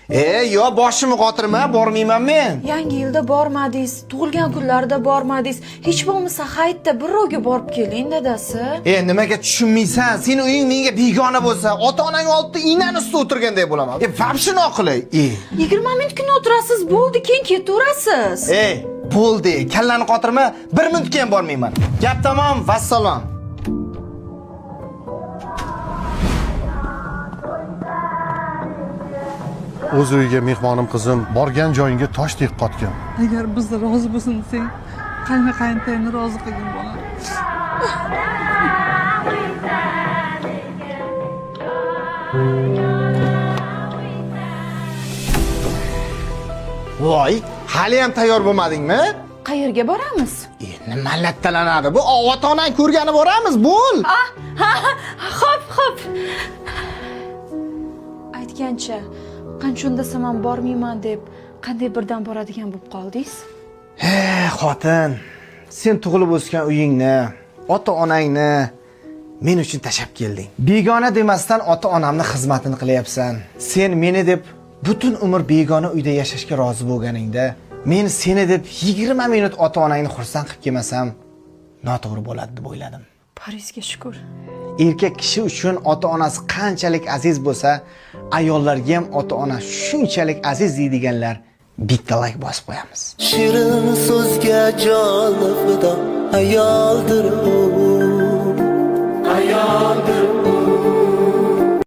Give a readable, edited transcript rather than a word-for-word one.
Yo boshimni qotirma, bormayman men. Yangi yilda bormadingiz, tug'ilgan kunlarda bormadingiz. Hech bo'lmasa hayitda birrovga borib keling dadasi. Nimaga tushunmaysan? Sening uying menga begona bo'lsa, ota-onang oldida inan ustida o'tirgandek bo'laman. Vobshe noqulay. 20 minutgina o'tirasiz, bo'ldi, keyin ketaverasiz. Bo'ldi. Kallani qotirma, 1 minutga ham bormayman. Gap tamom, vassalom. O'z uyiga mehmonim qizim borgan joyingga toshdek qotgan. Agar biz rozi bo'lsin desang, qaynotangni rozi qilgin bolam. Voy, hali ham tayyor bo'lmadingmi? Qayerga boramiz? Nima lattalanadi? Bu ota-onang ko'rgani boramiz, bo'l. Xo'p. Aytgancha, qancha undasam ham bormayman deb, qanday birdan boradigan bo'lib qoldingiz? Xotin, sen tug'ilib o'sgan uyingni, ota-onangni men uchun tashab kelding. Begona demasdan ota-onamni xizmatini qilyapsan. Sen meni deb butun umr begona uyda yashashga rozi bo'lganingda, men seni deb 20 minut ota-onangni xursand qilib kelmasam, noto'g'ri bo'ladi deb o'yladim. Parizga shukr. Erkak kishi uchun ota-onasi qanchalik aziz bo'lsa, ayollarga ham ota-ona shunchalik aziz deydiganlar bitta like bosib qo'yamiz. Shirin so'zga joni fido ayoldir u.